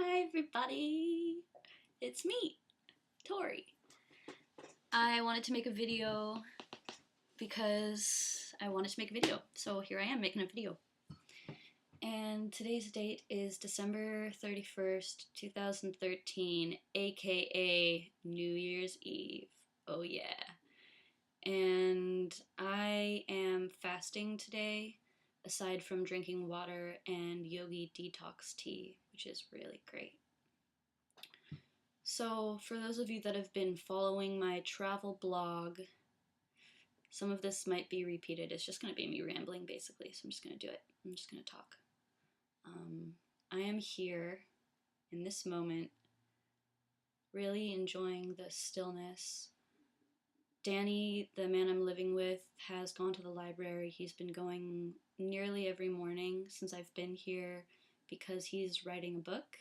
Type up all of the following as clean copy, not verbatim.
Hi everybody! It's me, Tori. I wanted to make a video because I wanted to make a video, so here I am making a video. And today's date is December 31st, 2013, aka New Year's Eve. Oh yeah. And I am fasting today, aside from drinking water and yogi detox tea, which is really great. So, for those of you that have been following my travel blog, some of this might be repeated. It's just going to be me rambling, basically, so I'm just going to do it. I'm just going to talk. I am here in this moment, really enjoying the stillness. Danny, the man I'm living with, has gone to the library. He's been going nearly every morning since I've been here because he's writing a book.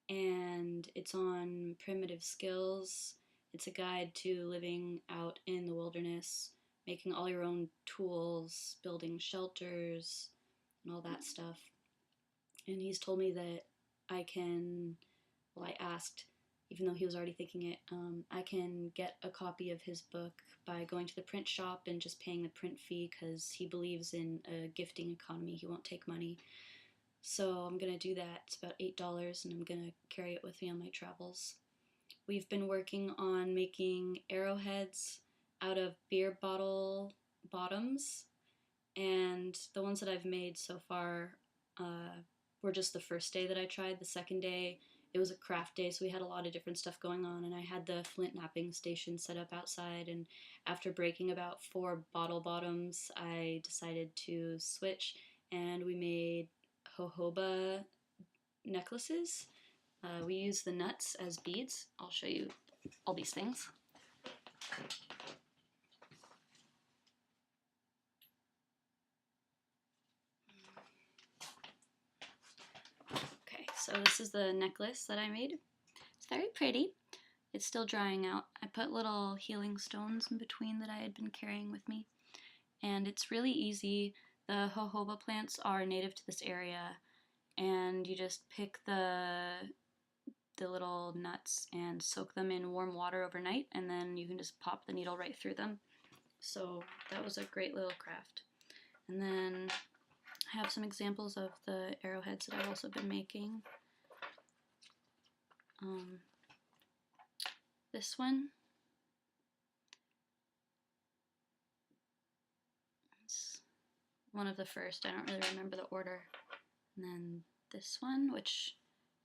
And it's on primitive skills. It's a guide to living out in the wilderness, making all your own tools, building shelters, and all that stuff. And he's told me that I can, well, I asked, even though he was already thinking it, I can get a copy of his book by going to the print shop and just paying the print fee because he believes in a gifting economy. He won't take money. So I'm going to do that. It's about $8 and I'm going to carry it with me on my travels. We've been working on making arrowheads out of beer bottle bottoms, and the ones that I've made so far were just the first day that I tried. The second day, it was a craft day, so we had a lot of different stuff going on, and I had the flint knapping station set up outside, and after breaking about 4 bottle bottoms, I decided to switch, and we made jojoba necklaces. We use the nuts as beads. I'll show you all these things. Okay, so this is the necklace that I made. It's very pretty. It's still drying out. I put little healing stones in between that I had been carrying with me. And it's really easy. The jojoba plants are native to this area, and you just pick the little nuts and soak them in warm water overnight, and then you can just pop the needle right through them. So that was a great little craft. And then I have some examples of the arrowheads that I've also been making. This one, it's one of the first. I don't really remember the order. And then this one, which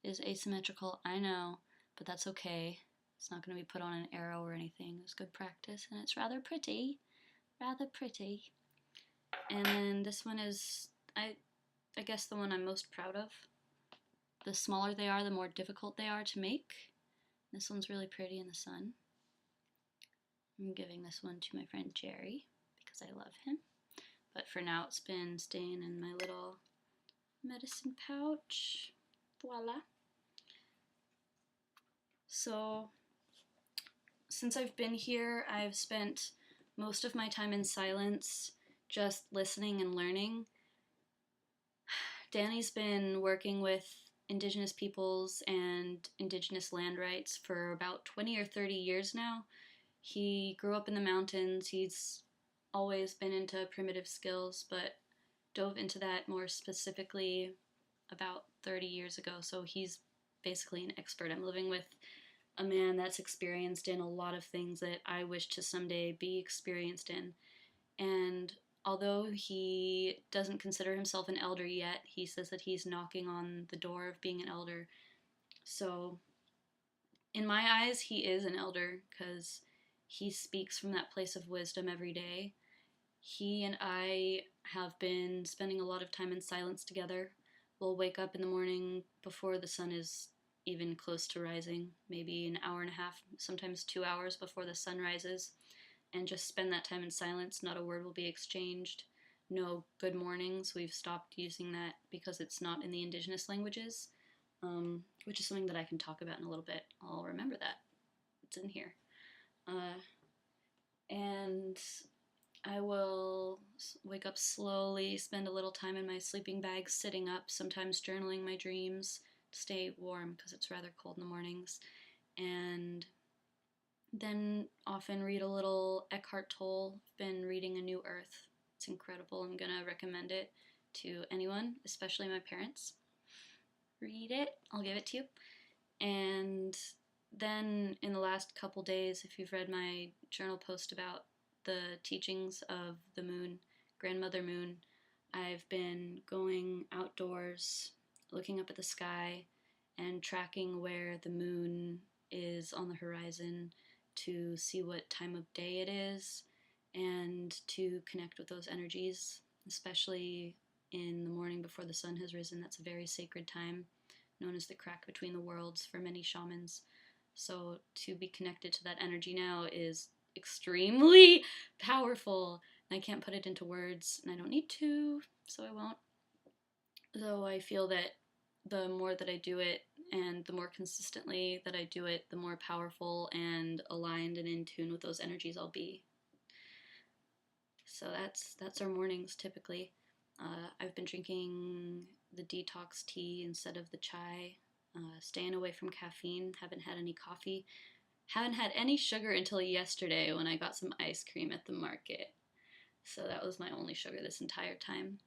is asymmetrical, I know, but that's okay. It's not going to be put on an arrow or anything. It's good practice, and it's rather pretty. Rather pretty. And then this one is, I guess, the one I'm most proud of. The smaller they are, the more difficult they are to make. This one's really pretty in the sun. I'm giving this one to my friend Jerry because I love him. But for now, it's been staying in my little medicine pouch. Voila. So, since I've been here, I've spent most of my time in silence, just listening and learning. Danny's been working with Indigenous peoples and Indigenous land rights for about 20 or 30 years now. He grew up in the mountains. He's always been into primitive skills, but dove into that more specifically about 30 years ago. So he's basically an expert. I'm living with a man that's experienced in a lot of things that I wish to someday be experienced in. And although he doesn't consider himself an elder yet, he says that he's knocking on the door of being an elder. So, in my eyes, he is an elder because he speaks from that place of wisdom every day. He and I have been spending a lot of time in silence together. We'll wake up in the morning before the sun is even close to rising, maybe an hour and a half, sometimes 2 hours before the sun rises, and just spend that time in silence. Not a word will be exchanged. No good mornings. We've stopped using that because it's not in the Indigenous languages, which is something that I can talk about in a little bit. I'll remember that. It's in here. And I will wake up slowly, spend a little time in my sleeping bag sitting up, sometimes journaling my dreams, stay warm because it's rather cold in the mornings. And then often read a little Eckhart Tolle. I've been reading A New Earth. It's incredible. I'm going to recommend it to anyone, especially my parents. Read it. I'll give it to you. And then in the last couple days, if you've read my journal post about the teachings of the moon, Grandmother Moon, I've been going outdoors, looking up at the sky, and tracking where the moon is on the horizon to see what time of day it is and to connect with those energies, especially in the morning before the sun has risen. That's a very sacred time, known as the crack between the worlds for many shamans. So to be connected to that energy now is extremely powerful. And I can't put it into words, and I don't need to, so I won't. Though I feel that the more that I do it and the more consistently that I do it, the more powerful and aligned and in tune with those energies I'll be. So that's our mornings typically. I've been drinking the detox tea instead of the chai, staying away from caffeine, haven't had any coffee, haven't had any sugar until yesterday when I got some ice cream at the market. So that was my only sugar this entire time.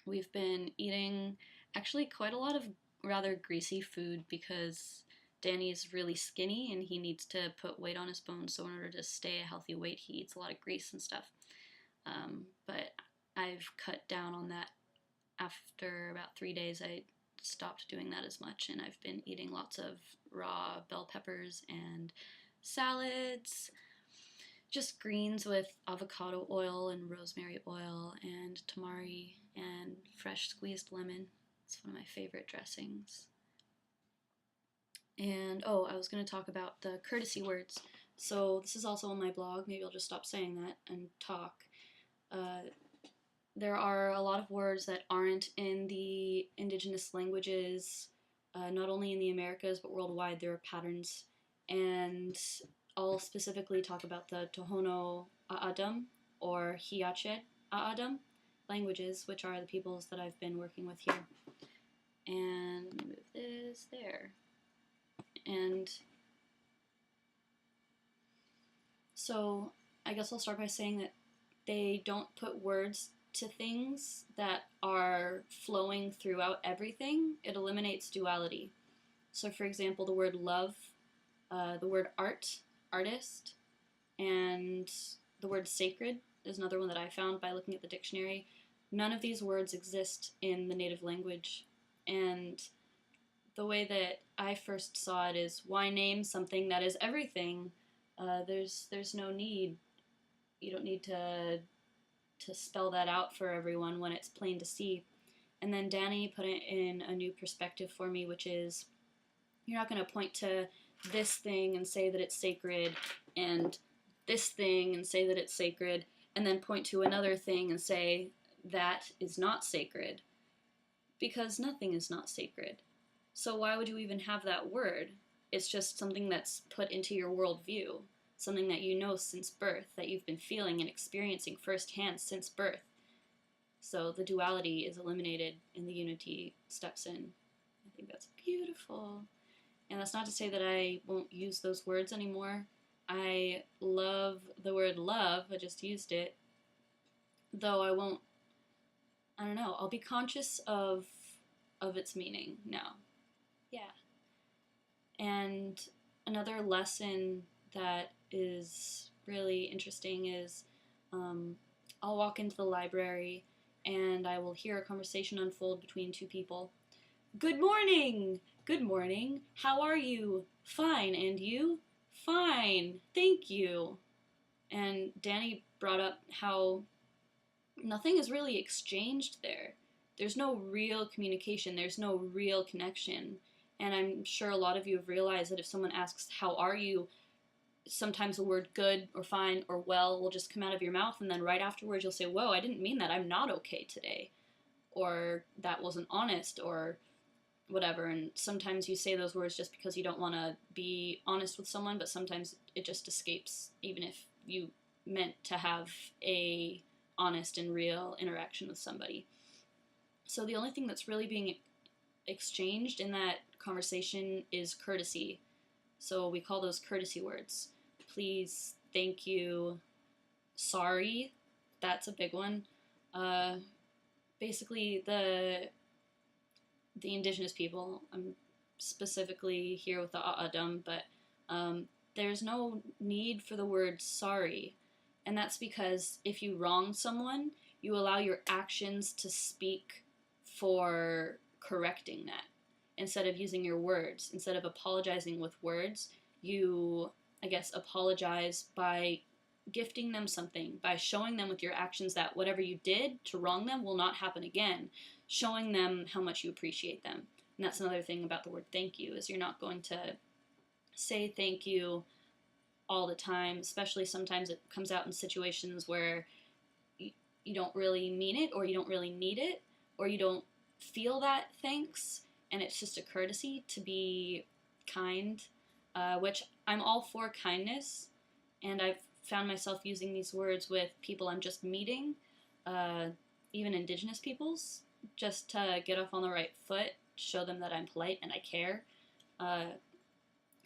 We've been eating actually quite a lot of rather greasy food because Danny's really skinny and he needs to put weight on his bones, so in order to stay a healthy weight, he eats a lot of grease and stuff. But I've cut down on that. After about 3 days, I stopped doing that as much, and I've been eating lots of raw bell peppers and salads, just greens with avocado oil and rosemary oil and tamari and fresh squeezed lemon. It's one of my favorite dressings. And I was going to talk about the courtesy words. So this is also on my blog. Maybe I'll just stop saying that and talk. There are a lot of words that aren't in the indigenous languages, not only in the Americas, but worldwide. There are patterns. And I'll specifically talk about the Tohono A'adam or Hiachet A'adam languages, which are the peoples that I've been working with here. And let me move this there. And so I guess I'll start by saying that they don't put words to things that are flowing throughout everything. It eliminates duality. So for example, the word love, the word art, artist, and the word sacred is another one that I found by looking at the dictionary. None of these words exist in the native language. And the way that I first saw it is, why name something that is everything? There's no need. You don't need to spell that out for everyone when it's plain to see. And then Danny put it in a new perspective for me, which is, you're not going to point to this thing and say that it's sacred, and this thing and say that it's sacred, and then point to another thing and say that is not sacred, because nothing is not sacred. So why would you even have that word? It's just something that's put into your worldview, something that you know since birth, that you've been feeling and experiencing firsthand since birth. So the duality is eliminated and the unity steps in. I think that's beautiful. And that's not to say that I won't use those words anymore. I love the word love, I just used it, though I'll be conscious of its meaning now. Yeah. And another lesson that is really interesting is I'll walk into the library and I will hear a conversation unfold between two people. Good morning! Good morning. How are you? Fine. And you? Fine. Thank you. And Danny brought up how nothing is really exchanged there. There's no real communication. There's no real connection. And I'm sure a lot of you have realized that if someone asks, how are you? Sometimes the word good or fine or well will just come out of your mouth, and then right afterwards you'll say, whoa, I didn't mean that. I'm not okay today. Or that wasn't honest, or whatever. And sometimes you say those words just because you don't want to be honest with someone, but sometimes it just escapes, even if you meant to have a honest and real interaction with somebody. So the only thing that's really being exchanged in that conversation is courtesy. So we call those courtesy words. Please, thank you, sorry. That's a big one. Basically, the indigenous people, I'm specifically here with the A'adam, but there's no need for the word sorry. And that's because if you wrong someone, you allow your actions to speak for correcting that. Instead of using your words, instead of apologizing with words, you, I guess, apologize by gifting them something, by showing them with your actions that whatever you did to wrong them will not happen again, showing them how much you appreciate them. And that's another thing about the word thank you, is you're not going to say thank you all the time, especially sometimes it comes out in situations where you don't really mean it, or you don't really need it, or you don't feel that thanks, and it's just a courtesy to be kind, which I'm all for kindness, and I've found myself using these words with people I'm just meeting, even indigenous peoples, just to get off on the right foot, show them that I'm polite and I care.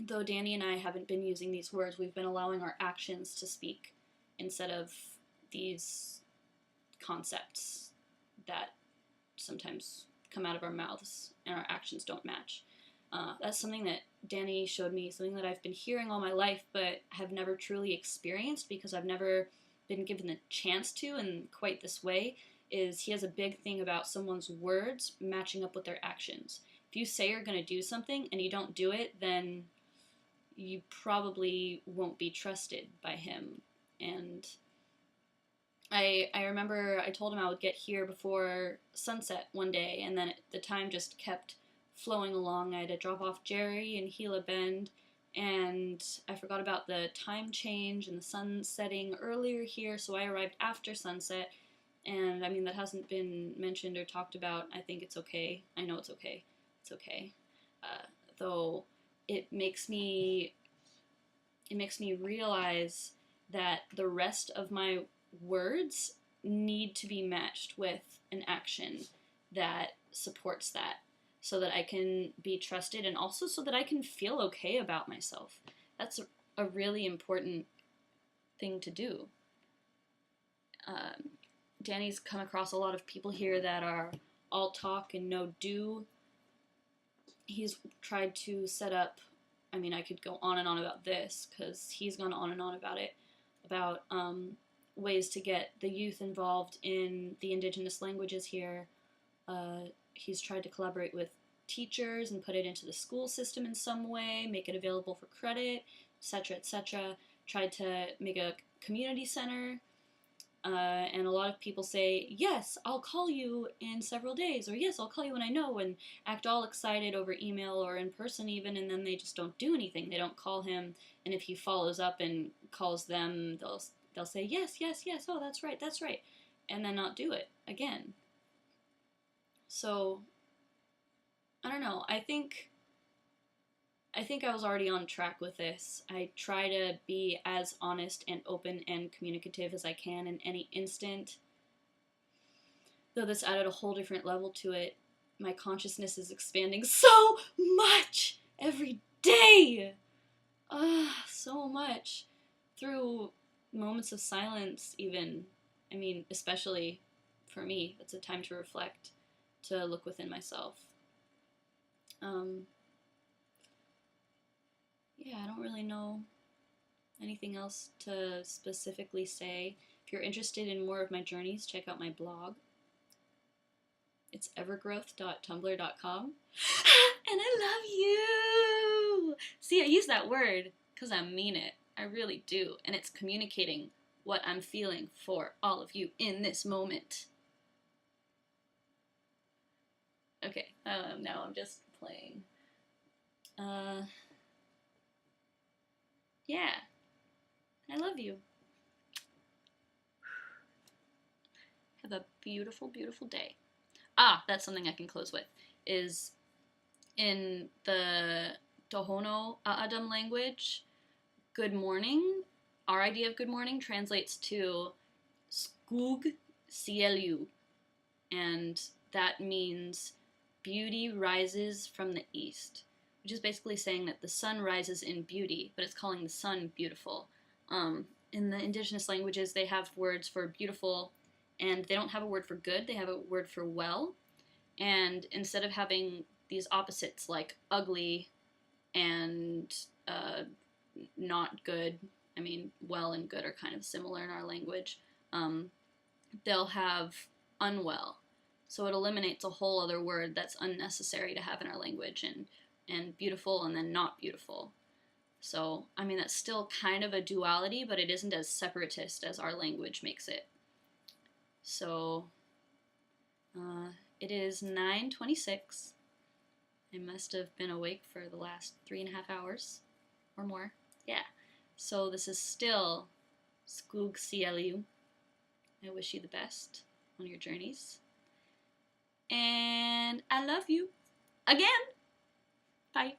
Though Danny and I haven't been using these words, we've been allowing our actions to speak instead of these concepts that sometimes come out of our mouths and our actions don't match. That's something that Danny showed me, something that I've been hearing all my life but have never truly experienced because I've never been given the chance to in quite this way, is he has a big thing about someone's words matching up with their actions. If you say you're going to do something and you don't do it, then you probably won't be trusted by him. And I remember I told him I would get here before sunset one day, and then the time just kept flowing along. I had to drop off Jerry in Gila Bend, and I forgot about the time change and the sun setting earlier here, so I arrived after sunset. And I mean, that hasn't been mentioned or talked about. I think it's okay. I know it's okay. It's okay. Though it makes me realize that the rest of my words need to be matched with an action that supports that, so that I can be trusted, and also so that I can feel okay about myself. That's a really important thing to do. Danny's come across a lot of people here that are all talk and no do. He's tried to set up, I mean, I could go on and on about this, because he's gone on and on about it, about ways to get the youth involved in the indigenous languages here. He's tried to collaborate with teachers and put it into the school system in some way, make it available for credit, etc., etc. Tried to make a community center. And a lot of people say, yes, I'll call you in several days, or yes, I'll call you when I know, and act all excited over email or in person even, and then they just don't do anything. They don't call him, and if he follows up and calls them, they'll say, yes, yes, yes, oh, that's right, and then not do it again. So, I don't know, I think I was already on track with this. I try to be as honest and open and communicative as I can in any instant. Though this added a whole different level to it, my consciousness is expanding so much every day! So much. Through moments of silence, even. I mean, especially for me, it's a time to reflect, to look within myself. Yeah, I don't really know anything else to specifically say. If you're interested in more of my journeys, check out my blog. It's evergrowth.tumblr.com. And I love you! See, I use that word because I mean it. I really do. And it's communicating what I'm feeling for all of you in this moment. Okay, now I'm just playing. Yeah. I love you. Have a beautiful, beautiful day. That's something I can close with, is in the Tohono A'adam language, good morning, our idea of good morning translates to skug sielu, and that means beauty rises from the east, which is basically saying that the sun rises in beauty, but it's calling the sun beautiful. In the indigenous languages, they have words for beautiful, and they don't have a word for good, they have a word for well. And instead of having these opposites like ugly and not good, I mean, well and good are kind of similar in our language, they'll have unwell. So it eliminates a whole other word that's unnecessary to have in our language, and beautiful and then not beautiful. So, I mean, that's still kind of a duality, but it isn't as separatist as our language makes it. So, it is 9:26. I must have been awake for the last 3.5 hours or more. Yeah. So this is still Skug Cielu. I wish you the best on your journeys. And I love you. Again. Bye.